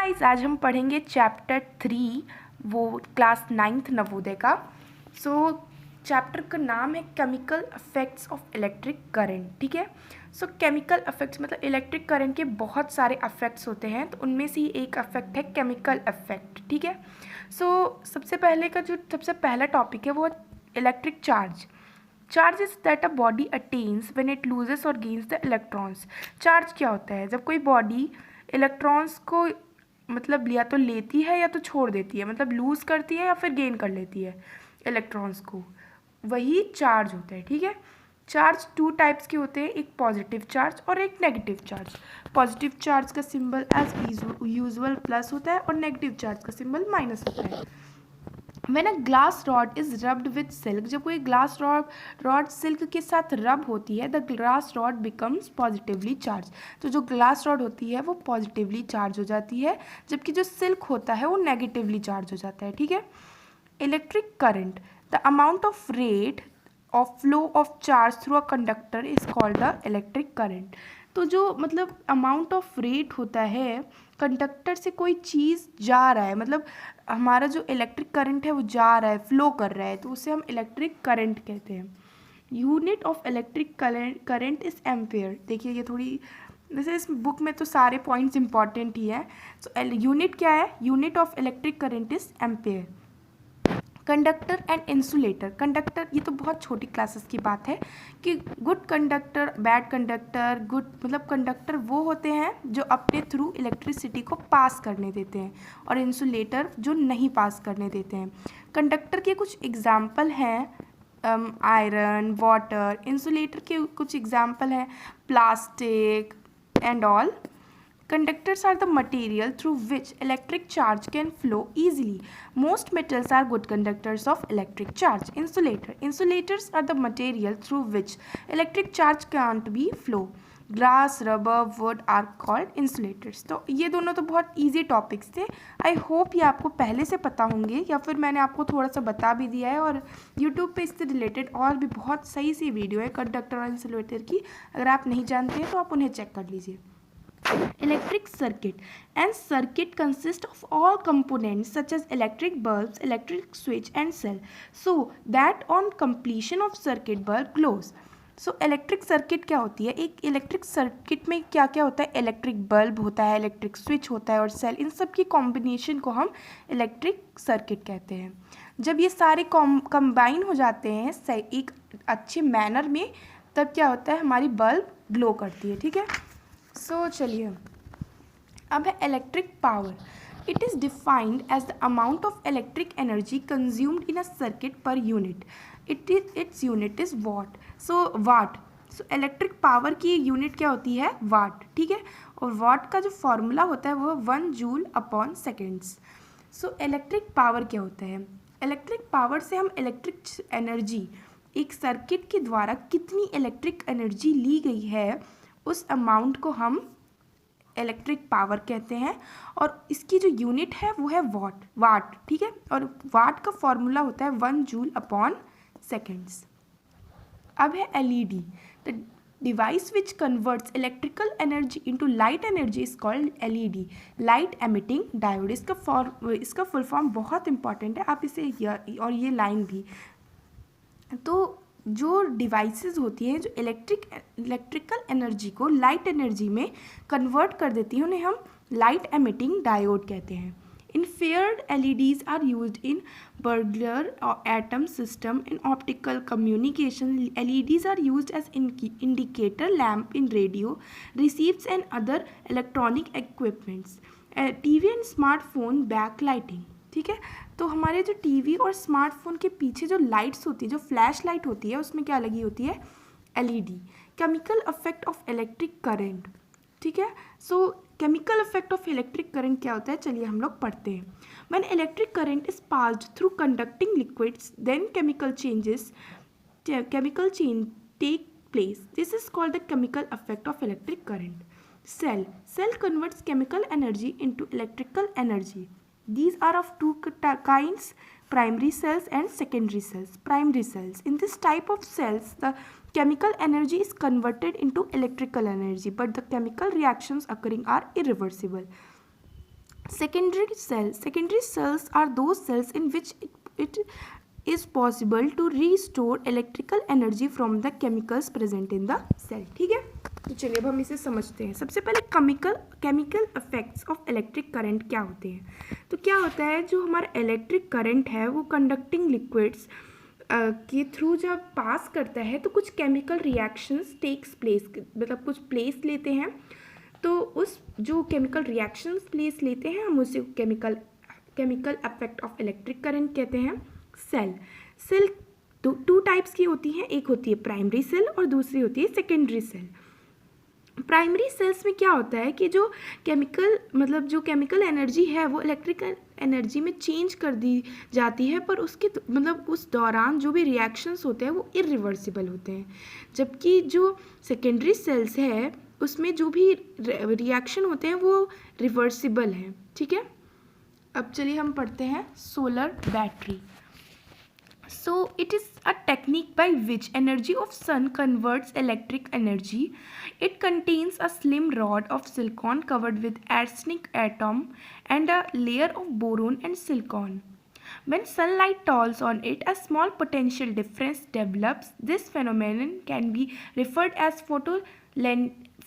Guys, आज हम पढ़ेंगे चैप्टर 3, वो क्लास 9th नवोदय का। चैप्टर का नाम है chemical effects of electric current. ठीक है। केमिकल इफेक्ट्स मतलब इलेक्ट्रिक करंट के बहुत सारे इफेक्ट्स होते हैं, तो उनमें से ही एक इफेक्ट है केमिकल इफेक्ट। ठीक है। सबसे पहला टॉपिक है वो electric charge. Charge is that a body attains when it loses और गेन्स द इलेक्ट्रॉन्स। चार्ज क्या होता है? जब कोई बॉडी इलेक्ट्रॉन्स को मतलब या तो लेती है या तो छोड़ देती है, मतलब लूज करती है या फिर गेन कर लेती है इलेक्ट्रॉन्स को, वही चार्ज होता है। ठीक है। चार्ज टू टाइप्स के होते हैं, एक पॉजिटिव चार्ज और एक नेगेटिव चार्ज। पॉजिटिव चार्ज का सिंबल एज यूजुअल प्लस होता है और नेगेटिव चार्ज का सिंबल माइनस होता है। When a glass rod is rubbed with silk, जब कोई ग्लास रॉड सिल्क के साथ रब होती है, the glass rod becomes positively charge. तो जो ग्लास रॉड होती है वो पॉजिटिवली चार्ज हो जाती है, जबकि जो सिल्क होता है वो नेगेटिवली चार्ज हो जाता है। ठीक है। Electric current, the amount of rate of flow of charge through a conductor is called the electric current. तो जो मतलब अमाउंट ऑफ रेट होता है, कंडक्टर से कोई चीज़ जा रहा है, मतलब हमारा जो इलेक्ट्रिक करंट है वो जा रहा है, फ्लो कर रहा है, तो उसे हम इलेक्ट्रिक करंट कहते हैं। Unit of electric current is ampere. देखिए ये थोड़ी, वैसे इस बुक में तो सारे पॉइंट्स इंपॉर्टेंट ही है। यूनिट क्या है? Unit of electric current is ampere. Conductor and insulator. Conductor, ये तो बहुत छोटी क्लासेस की बात है कि good conductor, bad conductor. Good मतलब कंडक्टर वो होते हैं जो अपने थ्रू इलेक्ट्रिसिटी को पास करने देते हैं, और इंसुलेटर जो नहीं पास करने देते हैं। कंडक्टर के कुछ एग्जाम्पल हैं आयरन, वाटर। इंसुलेटर के कुछ एग्जाम्पल हैं plastic and all. Conductors are the material through which electric charge can flow easily. Most metals are good conductors of electric charge. Insulators are the material through which electric charge can't be flow. Glass, rubber, wood are called insulators. तो ये दोनों तो बहुत easy topics थे। I hope ये आपको पहले से पता होंगे, या फिर मैंने आपको थोड़ा सा बता भी दिया है, और YouTube पे इससे रिलेटेड और भी बहुत सही सी वीडियो है कंडक्टर और इंसुलेटर की। अगर आप नहीं जानते हैं तो आप उन्हें चेक कर लीजिए। Electric circuit and circuit consist of all components such as electric bulbs, electric switch and cell, so that on completion of circuit bulb glows. Electric circuit क्या होती है? एक इलेक्ट्रिक सर्किट में क्या क्या होता है? इलेक्ट्रिक बल्ब होता है, इलेक्ट्रिक स्विच होता है और सेल। इन सब की कॉम्बिनेशन को हम इलेक्ट्रिक सर्किट कहते हैं। जब ये सारे कंबाइन हो जाते हैं एक अच्छे मैनर में, तब क्या होता है? हमारी बल्ब ग्लो करती है। ठीक है। चलिए, अब है electric power. It is defined as the amount of electric energy consumed in a circuit per unit. Its unit is watt. Watt. Electric power की यूनिट क्या होती है? वाट। ठीक है। और वाट का जो फॉर्मूला होता है वो 1 joule upon seconds. Electric power क्या होता है? इलेक्ट्रिक पावर से हम इलेक्ट्रिक एनर्जी, एक सर्किट के द्वारा कितनी इलेक्ट्रिक एनर्जी ली गई है, उस अमाउंट को हम इलेक्ट्रिक पावर कहते हैं, और इसकी जो यूनिट है वो है वाट। ठीक है। और वाट का फॉर्मूला होता है 1 जूल अपॉन सेकेंड्स। अब है LED. The device which converts electrical energy into light energy is called LED, light emitting diode. इसका फुल फॉर्म बहुत इंपॉर्टेंट है, आप इसे और ये लाइन भी। तो जो डिवाइसेस होती हैं जो इलेक्ट्रिकल एनर्जी को लाइट एनर्जी में कन्वर्ट कर देती हैं, उन्हें हम लाइट एमिटिंग डायोड कहते हैं। Infrared LEDs are used in burglar or atom system in optical communication. LEDs are used as indicator lamp in radio, receivers and other electronic equipments. TV and smartphone backlighting. ठीक है। तो हमारे जो TV और smartphone के पीछे जो lights होती है, जो फ्लैश लाइट होती है, उसमें क्या लगी होती है? LED. Chemical effect of electric current. ठीक है। Chemical effect of electric current क्या होता है? चलिए हम लोग पढ़ते हैं। When electric current is passed through conducting liquids, then chemical change take place. This is called the chemical effect of electric current. Cell converts chemical energy into electrical energy. These are of two kinds, primary cells and secondary cells. Primary cells. In this type of cells, the chemical energy is converted into electrical energy, but the chemical reactions occurring are irreversible. Secondary cells are those cells in which it is possible to restore electrical energy from the chemicals present in the cell. ठीक है, तो चलिए अब हम इसे समझते हैं. सबसे पहले chemical effects of electric current क्या होते हैं. तो क्या होता है, जो हमारा इलेक्ट्रिक करंट है वो कंडक्टिंग लिक्विड्स के थ्रू जब पास करता है तो कुछ केमिकल रिएक्शंस टेक्स प्लेस, मतलब कुछ प्लेस लेते हैं. तो उस जो केमिकल रिएक्शंस प्लेस लेते हैं हम उसे chemical effect of electric current कहते हैं. सेल टू टाइप्स की होती हैं, एक होती है प्राइमरी सेल और दूसरी होती है सेकेंडरी सेल. प्राइमरी सेल्स में क्या होता है कि जो केमिकल एनर्जी है वो इलेक्ट्रिकल एनर्जी में चेंज कर दी जाती है, पर उसके उस दौरान जो भी रिएक्शंस होते हैं वो इरिवर्सिबल होते हैं. जबकि जो सेकेंडरी सेल्स है उसमें जो भी रिएक्शन होते हैं वो रिवर्सिबल हैं. ठीक है, अब चलिए हम पढ़ते हैं solar battery. So it is a technique by which energy of sun converts electric energy. It contains a slim rod of silicon covered with arsenic atom and a layer of boron and silicon. When sunlight falls on it, a small potential difference develops. This phenomenon can be referred as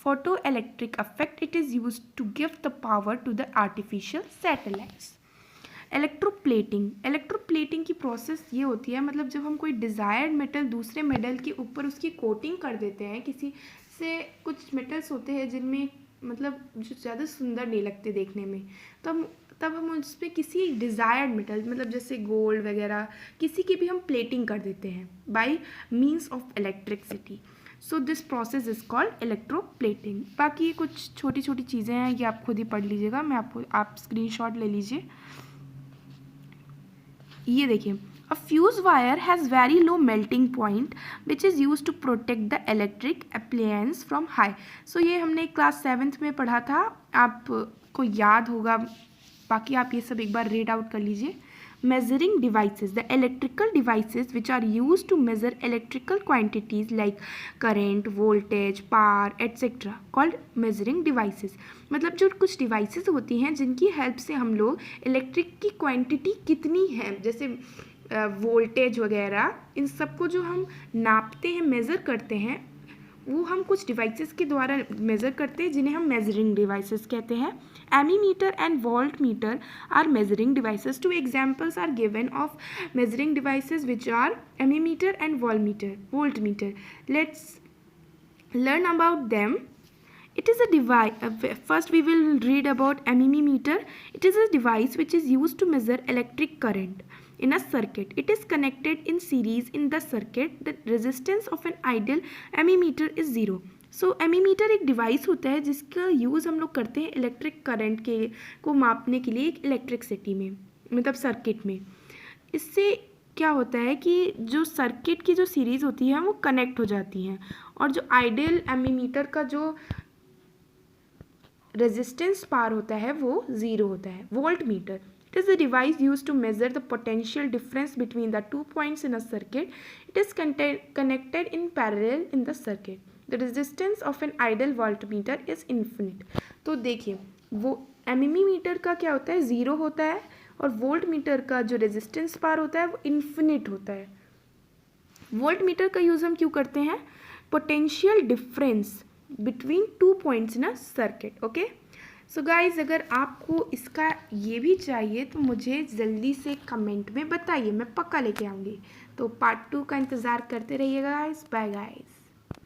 photoelectric effect. It is used to give the power to the artificial satellites. Electroplating की process ये होती है, मतलब जब हम कोई desired metal दूसरे metal के ऊपर उसकी कोटिंग कर देते हैं. किसी से कुछ मेटल्स होते हैं जिनमें मतलब जो ज़्यादा सुंदर नहीं लगते देखने में, तब हम उस पर किसी डिज़ायर्ड मेटल मतलब जैसे गोल्ड वगैरह किसी की भी हम प्लेटिंग कर देते हैं bye means of electricity. So this process is called electroplating. बाकी कुछ छोटी छोटी चीज़ें हैं, ये आप खुद ही पढ़ लीजिएगा. आप स्क्रीनशॉट ले लीजिए. ये देखिए, a fuse wire has very low melting point which is use to protect the electric appliance from high. So ये हमने क्लास 7th में पढ़ा था, आपको याद होगा. बाकी आप ये सब एक बार रीड आउट कर लीजिए. Measuring devices, the electrical devices which are used to measure electrical quantities like current, voltage, power, etc. called measuring devices. मतलब जो कुछ डिवाइसेस होती हैं जिनकी हेल्प से हम लोग इलेक्ट्रिक की क्वांटिटी कितनी है, जैसे वोल्टेज वगैरह, इन सबको जो हम नापते हैं, मेज़र करते हैं, वो हम कुछ डिवाइसेस के द्वारा मेज़र करते हैं जिन्हें हम मेजरिंग डिवाइसेस कहते हैं. Ammeter and voltmeter are measuring devices. 2 examples are given of measuring devices which are ammeter and voltmeter. Let's learn about them. It is a device. First we will read about ammeter. It is a device which is used to measure electric current in a circuit. It is connected in series in the circuit. The resistance of an ideal ammeter is 0. सो एमीमीटर एक device होता है जिसका use हम लोग करते हैं electric current को मापने के लिए एक इलेक्ट्रिसिटी में, मतलब सर्किट में. इससे क्या होता है कि जो सर्किट की जो सीरीज़ होती है वो कनेक्ट हो जाती हैं, और जो आइडियल एमीमीटर का जो रेजिस्टेंस पार होता है वो 0 होता है. Volt meter, it is a device used to measure the potential difference between the 2 points in a circuit. It is connected in parallel in the circuit. The resistance of an ideal voltmeter is infinite. तो देखिए, वो एमीमीटर का क्या होता है, 0 होता है, और वोल्ट मीटर का जो रेजिस्टेंस पार होता है वो इन्फिनिट होता है. वोल्ट मीटर का यूज़ हम क्यों करते हैं, potential difference between 2 points in a circuit. Okay, so guys, अगर आपको इसका ये भी चाहिए तो मुझे जल्दी से कमेंट में बताइए, मैं पक्का लेके आऊँगी. तो पार्ट 2 का इंतज़ार करते रहिएगा गाइज. Bye guys.